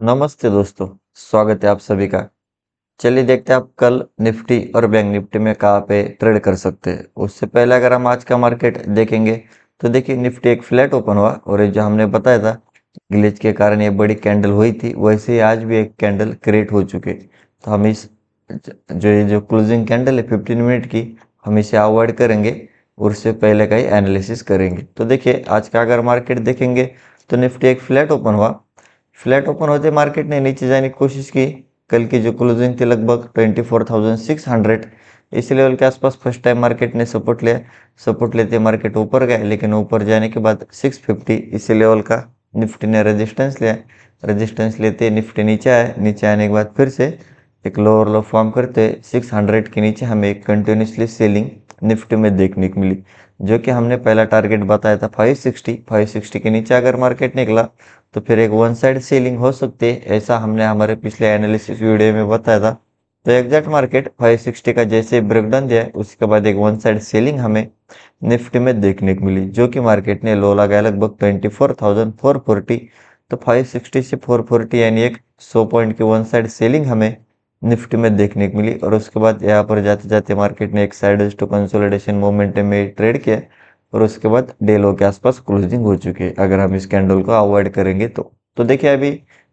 नमस्ते दोस्तों, स्वागत है आप सभी का। चलिए देखते हैं आप कल निफ्टी और बैंक निफ्टी में कहाँ पे ट्रेड कर सकते हैं। उससे पहले अगर हम आज का मार्केट देखेंगे तो देखिए निफ्टी एक फ्लैट ओपन हुआ और ये जो हमने बताया था ग्लिच के कारण ये बड़ी कैंडल हुई थी, वैसे ही आज भी एक कैंडल क्रिएट हो चुकी है। तो हम इस जो क्लोजिंग कैंडल है 15 मिनट की, हम इसे अवॉइड करेंगे और उससे पहले का ही एनालिसिस करेंगे। तो देखिए आज का अगर मार्केट देखेंगे तो निफ्टी एक फ्लैट ओपन हुआ। फ्लैट ओपन होते मार्केट ने नीचे जाने की कोशिश की। कल की जो क्लोजिंग थी लगभग 24,600, इस लेवल के आसपास फर्स्ट टाइम मार्केट ने सपोर्ट लिया। सपोर्ट लेते मार्केट ऊपर गया, लेकिन ऊपर जाने के बाद 650 इस लेवल का निफ्टी ने रेजिस्टेंस लिया। रेजिस्टेंस लेते निफ्टी नीचे आया। नीचे आने के बाद फिर से एक लोअर लो फॉर्म करते 600 के नीचे हमें एक कंटिन्यूसली सेलिंग निफ्टी में देखने को मिली, जो कि हमने पहला टारगेट बताया था 560 के नीचे अगर मार्केट निकला तो फिर एक वन साइड सेलिंग हो सकती है, ऐसा हमने हमारे पिछले एनालिसिस वीडियो में बताया था। तो एग्जैक्ट मार्केट 560 का जैसे ब्रेकडाउन दिया उसके बाद एक वन साइड सेलिंग हमें निफ्टी में देखने को मिली, जो कि मार्केट ने लो लगाया लगभग 24,440। तो 560 से 440 यानी एक 100 पॉइंट की वन साइड सेलिंग हमें निफ्टी में देखने को मिली। और उसके बाद यहाँ पर जाते जाते मार्केट ने एक साइड टू कंसोलिडेशन मोमेंटम में ट्रेड किया और उसके बाद डे लो के आसपास क्लोजिंग हो चुकी है अगर हम इस कैंडल को अवॉइड करेंगे तो देखिए अभी।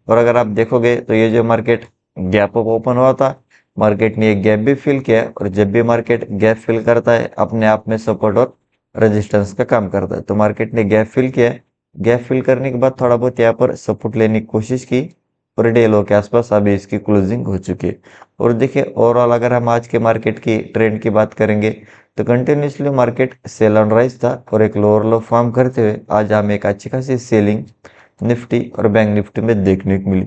और अगर आप देखोगे तो ये जो मार्केट गैप अप ओपन हुआ था, मार्केट ने एक गैप भी फिल किया और जब भी मार्केट गैप फिल करता है अपने आप में सपोर्ट और रेजिस्टेंस का काम करता है। तो मार्केट ने गैप फिल किया। गैप फिल करने के बाद थोड़ा बहुत यहाँ पर सपोर्ट लेने की कोशिश की और डे लो के आसपास अभी इसकी क्लोजिंग हो चुकी है। और देखिए ओवरऑल अगर हम आज के मार्केट की ट्रेंड की बात करेंगे तो continuously market sell on rise था और एक लोअर लो फॉर्म करते हुए आज हमें एक अच्छी खासी सेलिंग निफ्टी और बैंक निफ्टी में देखने को मिली।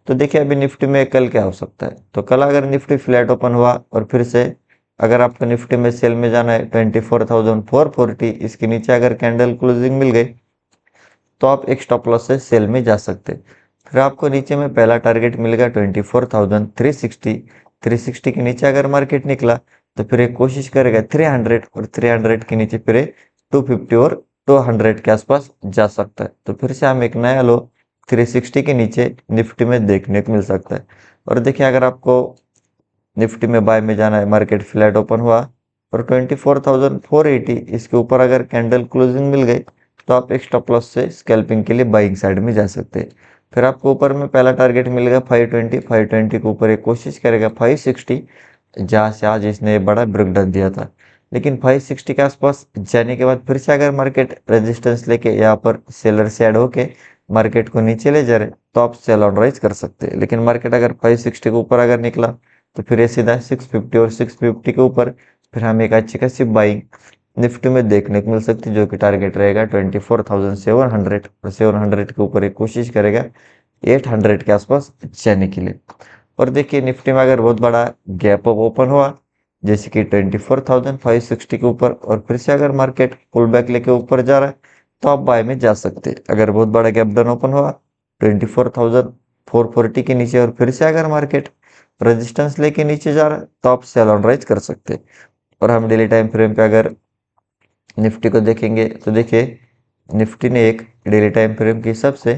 तो देखिए अभी निफ्टी में कल क्या हो सकता है। तो कल अगर निफ्टी फ्लैट ओपन हुआ और फिर से अगर आपको निफ्टी में सेल में जाना है 24,440 इसके नीचे अगर कैंडल क्लोजिंग मिल गई तो आप एक स्टॉप लॉस से सेल में जा सकते हैं। फिर आपको नीचे में पहला टारगेट मिलेगा 24,360। 360 के नीचे अगर मार्केट निकला तो फिर एक कोशिश करेगा 300 और 300 के नीचे फिर 250 और 200 के आसपास जा सकता है। तो फिर से हम एक नया लो 360 के नीचे निफ्टी में देखने को मिल सकता है। और देखिए अगर आपको निफ्टी में बाय में जाना है, मार्केट फ्लैट ओपन हुआ और 24,480 इसके ऊपर अगर कैंडल क्लोजिंग मिल गई तो आप एक स्टॉप लॉस से स्कैल्पिंग के लिए बाइंग साइड में जा सकते हैं। फिर आपको ऊपर में पहला टारगेट मिलेगा 520 के ऊपर एक कोशिश करेगा 560, जहाँ से आज इसने बड़ा ब्रेकडाउन दिया था। लेकिन 560 के आसपास जाने के बाद फिर से अगर मार्केट रेजिस्टेंस लेके यहाँ पर सेलर से ऐड होके मार्केट को नीचे ले जा रहे तो आप सेल ऑन राइज कर सकते हैं। लेकिन मार्केट अगर 560 के ऊपर अगर निकला तो फिर ये सीधा 650 और 650 के ऊपर फिर हमें एक अच्छी खासी बाइंग निफ्टी में देखने को मिल सकती है, जो कि टारगेट रहेगा 24,700 और 700 के ऊपर एक कोशिश करेगा 800 के आसपास जाने के लिए। और देखिए निफ्टी में अगर बहुत बड़ा गैप अप ओपन हुआ जैसे कि 24,560 के ऊपर और फिर से अगर मार्केट पुल बैक लेके ऊपर जा रहा है तो आप बाय में जा सकते हैं। अगर बहुत बड़ा गैप डाउन ओपन हुआ 24,440 के नीचे और फिर से अगर मार्केट रेजिस्टेंस लेके नीचे जा रहा है तो आप सेल ऑन राइज कर सकते हैं। और हम डेली टाइम फ्रेम पे अगर निफ्टी को देखेंगे तो देखिए निफ्टी ने एक डेली टाइम फ्रेम के हिसाब से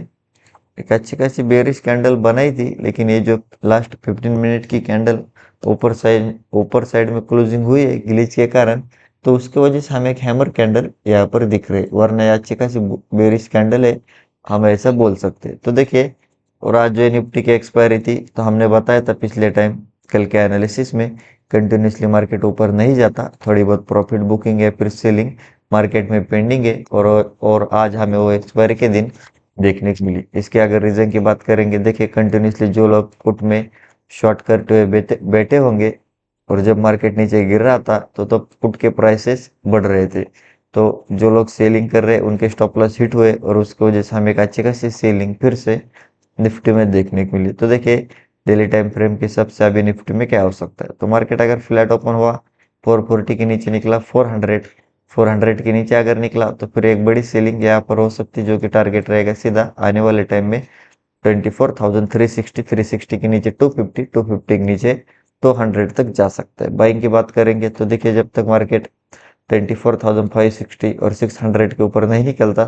एक अच्छी खासी बेरिश कैंडल बनाई थी, लेकिन ये जो लास्ट 15 मिनट की कैंडल ऊपर साइड में क्लोजिंग हुई है ग्लिच के कारण, तो उसकी वजह से हमें एक हैमर कैंडल यहाँ पर दिख रही है, वरना ये अच्छी खासी बेरिश कैंडल है, हम ऐसा बोल सकते हैं। तो देखिए और आज जो निफ्टी की एक्सपायरी थी तो हमने बताया था पिछले टाइम कल के एनालिसिस में कंटिन्यूसली मार्केट ऊपर नहीं जाता, थोड़ी बहुत प्रॉफिट बुकिंग है फिर सेलिंग मार्केट में पेंडिंग है और आज हमें वो एक्सपायरी के दिन देखने को मिली। इसके अगर रीजन की बात करेंगे, देखिए कंटिन्यूसली जो लोग पुट में शॉर्ट करते हुए बैठे होंगे और जब मार्केट नीचे गिर रहा था तो पुट के प्राइसेस बढ़ रहे थे, तो जो लोग सेलिंग कर रहे उनके स्टॉप लॉस हिट हुए और उसकी वजह से हमें एक अच्छी खासी सेलिंग फिर से निफ्टी में देखने को मिली। तो देखिए डेली टाइम फ्रेम के हिसाब से अभी निफ्टी में क्या हो सकता है। तो मार्केट अगर फ्लैट ओपन हुआ 440 के नीचे निकला 400 के नीचे अगर निकला तो फिर एक बड़ी सेलिंग यहाँ पर हो सकती है, जो कि टारगेट रहेगा सीधा आने वाले टाइम में 24,360 के नीचे 250 के नीचे 200 तक जा सकता है। बाइंग की बात करेंगे तो देखिए जब तक मार्केट 24,560 और 600 के ऊपर नहीं निकलता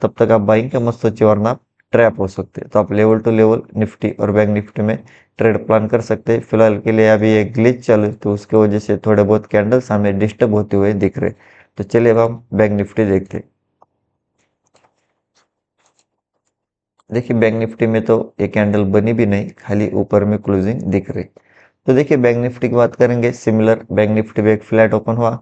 तब तक आप बाइंग का मत सोचिए, वरना ट्रैप हो सकते हैं। तो आप लेवल टू लेवल निफ्टी और बैंक निफ्टी में ट्रेड प्लान कर सकते हैं। फिलहाल के लिए अभी एक ग्लिच चालू है, तो उसके वजह से थोड़े बहुत कैंडल्स हमें डिस्टर्ब होते हुए दिख रहे। तो चलिए अब हम बैंक निफ्टी देखते हैं। देखिए बैंक निफ्टी में तो ये कैंडल बनी भी नहीं, खाली ऊपर में क्लोजिंग दिख रही। तो देखिए बैंक निफ्टी की बात करेंगे, सिमिलर बैंक निफ्टी में एक फ्लैट ओपन हुआ।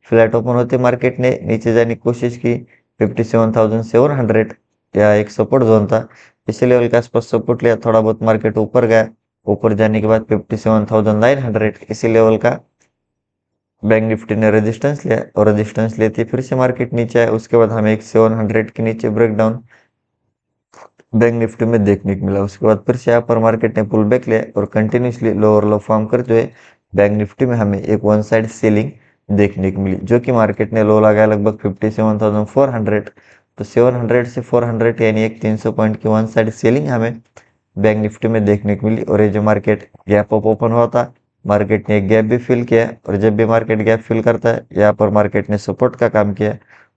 फ्लैट ओपन होते मार्केट ने नीचे जाने की कोशिश की। 57,700 या एक सपोर्ट जोन था, इसी लेवल के आसपास सपोर्ट लिया, थोड़ा बहुत मार्केट ऊपर गया। ऊपर जाने के बाद 57,900 इसी लेवल का बैंक निफ्टी ने रेजिस्टेंस लिया, और रेजिस्टेंस लेते फिर से मार्केट नीचे आया। उसके बाद हमें एक 700 के नीचे ब्रेकडाउन बैंक निफ्टी में देखने को मिला। उसके बाद फिर से यहाँ पर मार्केट ने पुल बैक लिया और कंटिन्यूसली लोअर लो फॉर्म करते हुए बैंक निफ्टी में हमें एक वन साइड सेलिंग देखने को मिली, जो कि मार्केट ने लो लगाया लगभग 57,400। तो 700 से 400 यानी एक 300 पॉइंट की वन साइड सेलिंग हमें बैंक निफ्टी में देखने को मिली। और ये जो मार्केट गैप अप ओपन हुआ था, मार्केट ने एक गैप भी फिल किया, और जब भी मार्केट गैप फिल करता है यहाँ पर मार्केट ने सपोर्ट का काम किया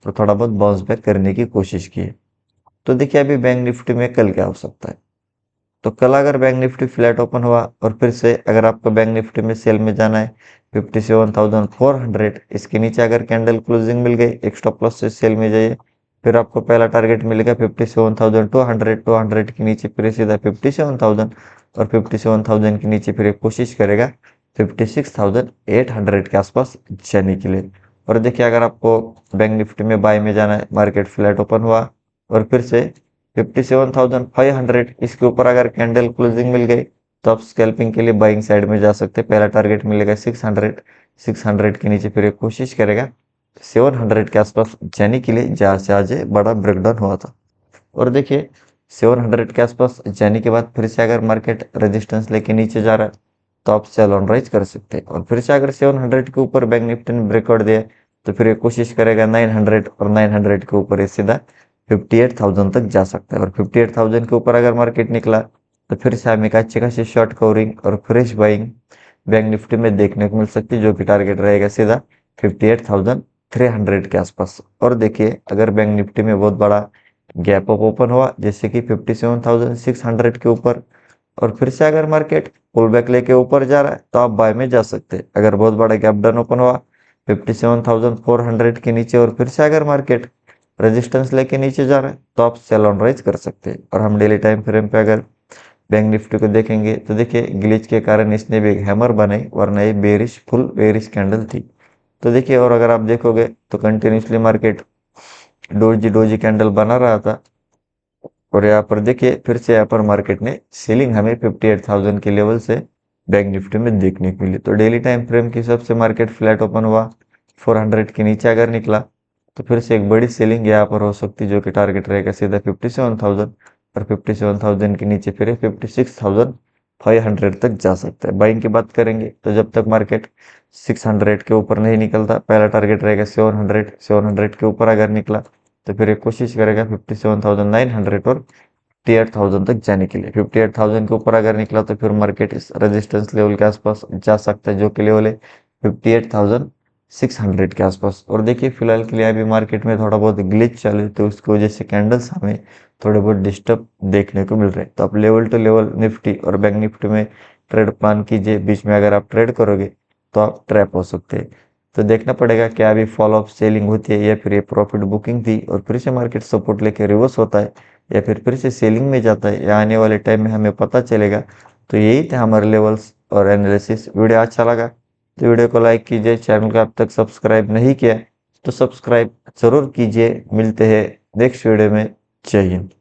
और थोड़ा बहुत बाउंस बैक करने की कोशिश की है। तो देखिए अभी बैंक निफ्टी में कल क्या हो सकता है। तो कल अगर बैंक निफ्टी फ्लैट ओपन हुआ और फिर से अगर आपको बैंक निफ्टी में सेल में जाना है 57,400, इसके नीचे अगर कैंडल क्लोजिंग मिल गई, एक स्टॉप लॉस से सेल में जाइए। फिर आपको पहला टारगेट मिलेगा 57,200, 200 के नीचे फिर सीधा 57,000, और 57,000 के नीचे फिर एक कोशिश करेगा 56,800 के आसपास जाने के लिए। और देखिए अगर आपको बैंक निफ्टी में बाय में जाना है, मार्केट फ्लैट ओपन हुआ और फिर से 57,500 इसके ऊपर अगर कैंडल क्लोजिंग मिल गई, तो आप स्कैल्पिंग के लिए बाइंग साइड में जा सकते हैं। पहला टारगेट मिलेगा 600, 600 के नीचे फिर एक कोशिश करेगा 700 के आसपास जाने के लिए, जहाँ से आज बड़ा ब्रेकडाउन हुआ था। और देखिए 700 के आसपास जाने के बाद फिर से अगर मार्केट रेजिस्टेंस लेके नीचे जा रहा है, तो आप सेल ऑन राइज कर सकते हैं। और फिर से अगर 700 के ऊपर बैंक निफ्टी ने ब्रेकआउट दिया, तो फिर ये कोशिश करेगा 900, और 900 के ऊपर ये सीधा 58,000 तक जा सकता है। और 58,000 के ऊपर अगर मार्केट निकला, तो फिर से हमें एक अच्छी खासी शॉर्ट कवरिंग और फ्रेश बाइंग बैंक निफ्टी में देखने को मिल सकती है, जो कि टारगेट रहेगा सीधा 58,300 के आसपास। और देखिए अगर बैंक निफ्टी में बहुत बड़ा गैप अप ओपन हुआ, जैसे कि 57,600 के ऊपर, और फिर से अगर मार्केट पुल बैक लेके ऊपर जा रहा है, तो आप बाय में जा सकते हैं। अगर बहुत बड़ा गैप डाउन ओपन हुआ 57,400 के नीचे, और फिर से अगर मार्केट रेजिस्टेंस लेके नीचे जा रहा है, तो आप सेल ऑन राइज कर सकते हैं। और हम डेली टाइम फ्रेम पे अगर बैंक निफ्टी को देखेंगे, तो देखिए ग्लिच के कारण इसने भी एक हैमर बनाई, वरना ये बेरिश फुल बेरिश कैंडल थी। तो देखिए, और अगर आप देखोगे तो continuously market doji doji candle बना रहा था, और यहाँ पर देखिए फिर से यहाँ पर मार्केट ने सीलिंग हमें 58,000 के लेवल से बैंक निफ्टी में देखने को मिली। तो डेली टाइम फ्रेम के हिसाब से मार्केट फ्लैट ओपन हुआ, 400 के नीचे अगर निकला, तो फिर से एक बड़ी सेलिंग यहाँ पर हो सकती है, जो कि टारगेट रहेगा सीधा 57,000, और 57,000 के नीचे फिर 56,500 तक जा सकता है। बाइंग की बात करेंगे, तो जब तक मार्केट 600 के ऊपर नहीं निकलता, पहला टारगेट रहेगा 700, 700 के ऊपर अगर निकला, तो फिर एक कोशिश करेगा 57,900 और 58,000 तक जाने के लिए। 58,000 के ऊपर अगर निकला, तो फिर मार्केट इस रेजिस्टेंस लेवल के आसपास जा सकता है, जो कि लेवल है 58,600 के आसपास। और देखिए फिलहाल के लिए अभी मार्केट में थोड़ा बहुत ग्लिच चालू है, तो उसकी वजह से कैंडल्स हमें थोड़े बहुत डिस्टर्ब देखने को मिल रहे हैं। तो आप लेवल टू लेवल निफ्टी और बैंक निफ्टी में ट्रेड प्लान कीजिए। बीच में अगर आप ट्रेड करोगे, तो आप ट्रैप हो सकते हैं। तो देखना पड़ेगा क्या अभी फॉल ऑफ सेलिंग होती है, या फिर ये प्रॉफिट बुकिंग थी और फिर से मार्केट सपोर्ट लेके रिवर्स होता है, या फिर से सेलिंग में जाता है, या आने वाले टाइम में हमें पता चलेगा। तो यही थे हमारे लेवल्स और एनालिसिस। वीडियो अच्छा लगा तो वीडियो को लाइक कीजिए। चैनल को अब तक सब्सक्राइब नहीं किया तो सब्सक्राइब जरूर कीजिए। मिलते हैं नेक्स्ट वीडियो में। जय हिंद।